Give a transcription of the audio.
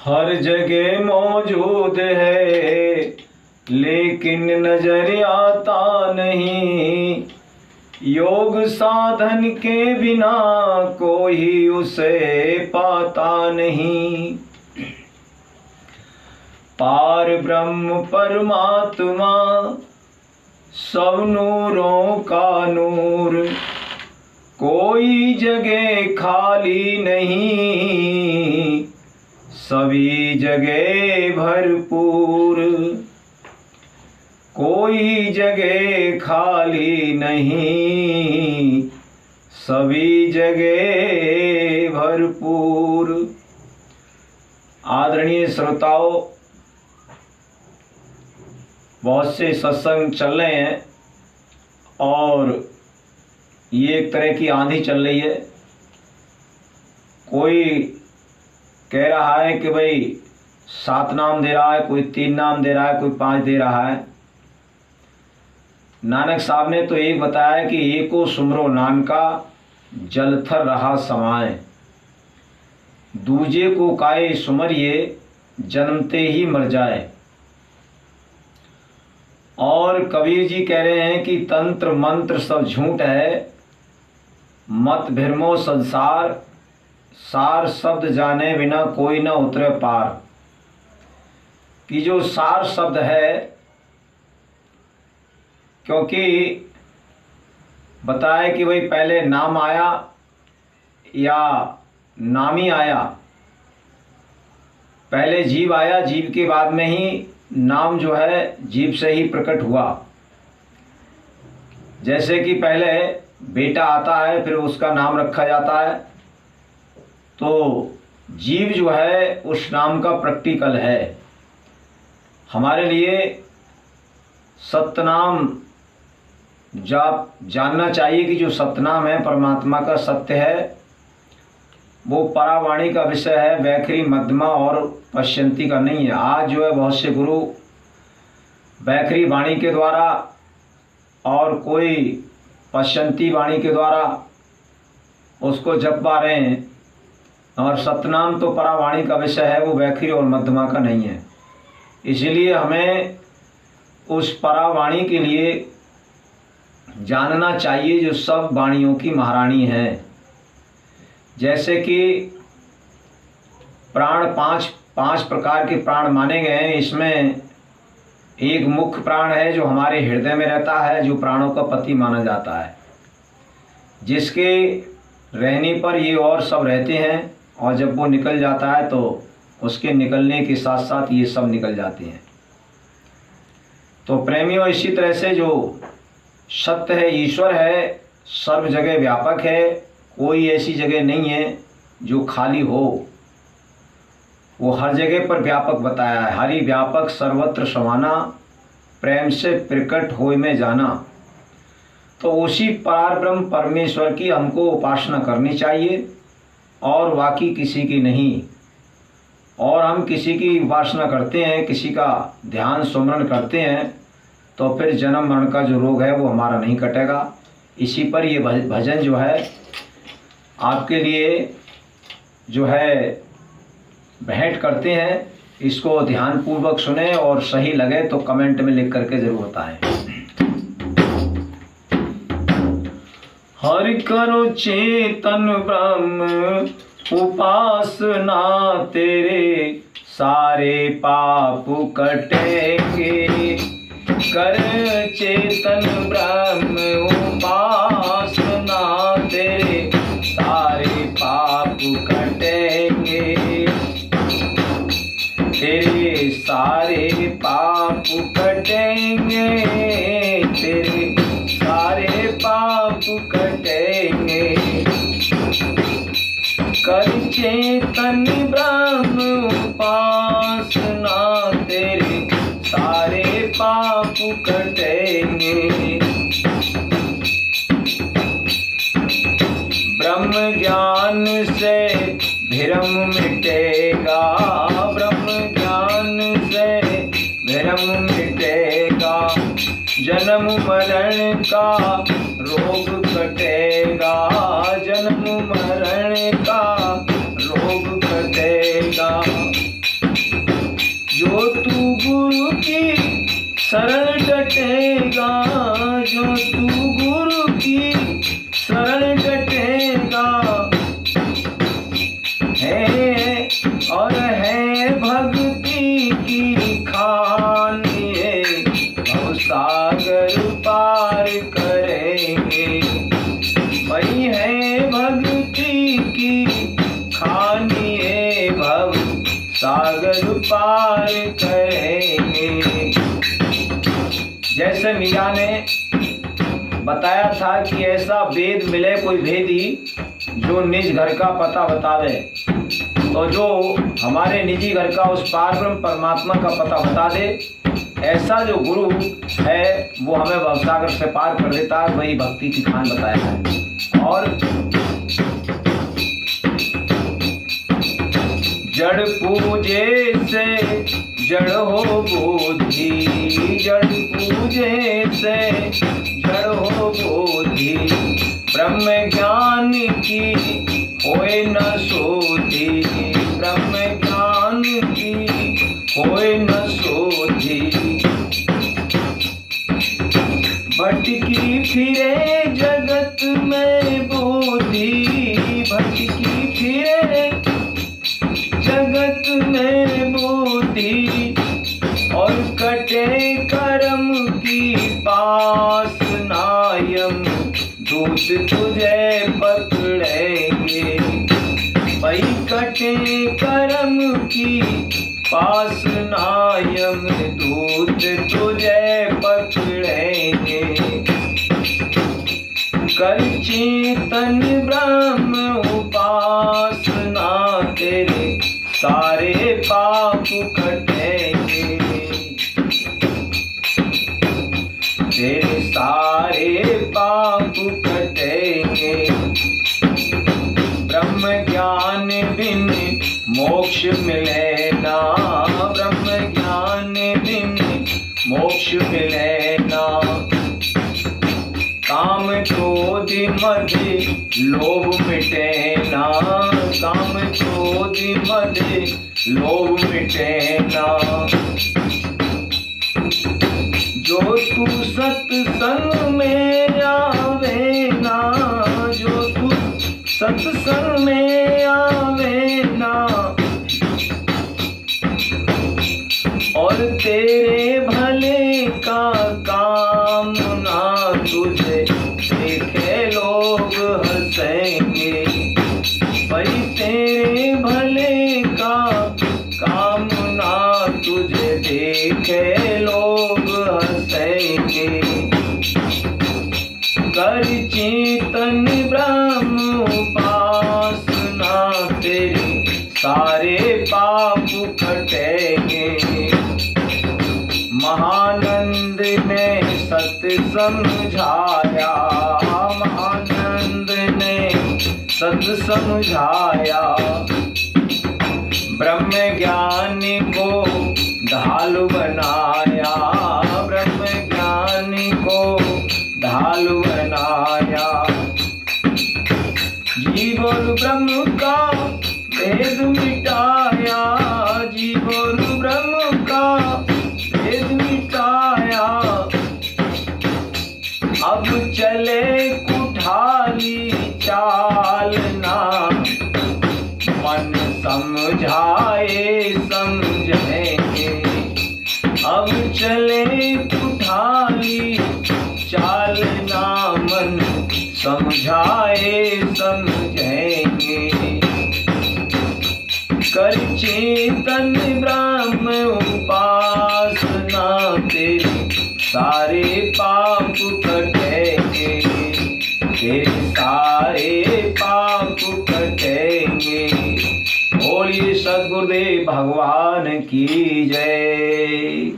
हर जगह मौजूद है लेकिन नजर आता नहीं। योग साधन के बिना कोई उसे पाता नहीं। पार ब्रह्म परमात्मा सब नूरों का नूर, कोई जगह खाली नहीं, सभी जगह भरपूर। कोई जगह खाली नहीं, सभी जगह भरपूर। आदरणीय श्रोताओं, बहुत से सत्संग चल रहे हैं और ये एक तरह की आंधी चल रही है। कोई कह रहा है कि भाई 7 नाम दे रहा है, कोई 3 नाम दे रहा है, कोई 5 दे रहा है। नानक साहब ने तो एक बताया कि एको सुमरो नानका जलथर रहा समाए, दूजे को काए सुमरिए जन्मते ही मर जाए। और कबीर जी कह रहे हैं कि तंत्र मंत्र सब झूठ है, मत भ्रमो संसार, सार शब्द जाने बिना कोई न उतरे पार। कि जो सार शब्द है, क्योंकि बताए कि भाई पहले नाम आया या नामी आया, पहले जीव आया, जीव के बाद में ही नाम जो है जीव से ही प्रकट हुआ। जैसे कि पहले बेटा आता है फिर उसका नाम रखा जाता है, तो जीव जो है उस नाम का प्रैक्टिकल है। हमारे लिए सत्यनाम जानना चाहिए कि जो सत्यनाम है परमात्मा का सत्य है, वो परावाणी का विषय है, वैखरी मध्यमा और पश्यंती का नहीं है। आज जो है बहुत से गुरु वैखरी वाणी के द्वारा और कोई पश्यंती वाणी के द्वारा उसको जप पा रहे हैं, और सतनाम तो परावाणी का विषय है, वो वैखरी और मध्यमा का नहीं है। इसलिए हमें उस परावाणी के लिए जानना चाहिए जो सब वाणियों की महारानी है। जैसे कि प्राण पांच प्रकार के प्राण माने गए हैं। इसमें एक मुख्य प्राण है जो हमारे हृदय में रहता है, जो प्राणों का पति माना जाता है, जिसके रहने पर ये और सब रहते हैं, और जब वो निकल जाता है तो उसके निकलने के साथ साथ ये सब निकल जाते हैं। तो प्रेमियों, इसी तरह से जो सत्य है, ईश्वर है, सर्व जगह व्यापक है। कोई ऐसी जगह नहीं है जो खाली हो, वो हर जगह पर व्यापक बताया है। हरि व्यापक सर्वत्र समाना, प्रेम से प्रकट होए में जाना। तो उसी पारब्रह्म परमेश्वर की हमको उपासना करनी चाहिए और बाकी किसी की नहीं। और हम किसी की उपासना करते हैं, किसी का ध्यान सुमरण करते हैं, तो फिर जन्म मरण का जो रोग है वो हमारा नहीं कटेगा। इसी पर ये भजन जो है आपके लिए जो है भेंट करते हैं। इसको ध्यानपूर्वक सुने और सही लगे तो कमेंट में लिख करके जरूर बताएं। हरि करो चेतन ब्रह्म उपासना, तेरे सारे पाप कटेंगे। कर चेतन ब्रह्म उपासना, तेरे सारे पाप कटेंगे। तेरे सारे पाप कटेंगे, तेरे सारे पाप कटेंगे। कर चेतन ब्रह्म उपासना, तेरे सारे पाप कटेंगे। ब्रह्म ज्ञान से भ्रम मिटेगा, ब्रह्म ज्ञान से भ्रम मिटेगा। जन्म मरण का रोग कटेगा, जन्म मरण का रोग कटेगा। सागर पार करेंगे। जैसे मीरा ने बताया था कि ऐसा वेद मिले कोई भेदी जो निज घर का पता बतावे, तो जो हमारे निजी घर का उस पारब्रह्म परमात्मा का पता बता दे, ऐसा जो गुरु है वो हमें भवसागर से पार कर देता है, वही भक्ति की खान बताया है। और जड़ पूजे से जड़ हो बोधि, जड़ पूजे से जड़ हो बोधि, ब्रह्म ज्ञान की होए न सोधी, ब्रह्म ज्ञान की होए न सोधी। भटकी फिरे जगत में बोधी, भटकी फिरे जगत में बोधी, और कटे कर्म की पास नायम, दूत तुझे पकड़ेंगे। भाई कटे कर्म की पास नायम, दूत तुझे पकड़ेंगे। कर चेतन ब्रह्म उपासना, तेरे सारे पाप कटेंगे, तेरे सारे पाप कटेंगे। ब्रह्म ज्ञान बिन मोक्ष मिले ना, ब्रह्म ज्ञान बिन मोक्ष मिले ना। काम क्रोध मद लोभ मिटे ना, काम क्रोध मद लोभ मिटे ना। जो तू सत्संग में आवे ना, जो तू सत्संग में आवे ना, और तेरे भले का काम ना तुझे देखे लोग हंसेंगे। भाई तेरे भले का काम ना तुझे देखे लोग हंसेंगे। कर चेतन ब्रह्म उपासना, तेरे सारे पाप कटेंगे। महानंद ने सत्य समझाया, महानंद ने सत्य समझाया। ब्रह्म ज्ञान को ढाल बनाया, ब्रह्म ज्ञान को ढाल बनाया। जीव और ब्रह्म का भेद मिटाया, जीव और ब्रह्म का भेद मिटाया। अब चले कुठाली चालना, मन समझाए समझेंगे। अब चले कुठाली चालना, मन समझाए समझेंगे। कर चेतन ब्रह्म उपासना, तेरे सारे पाप कटेंगे, तेरे सारे पाप कटेंगे। बोलिए सद्गुरुदेव भगवान की जय।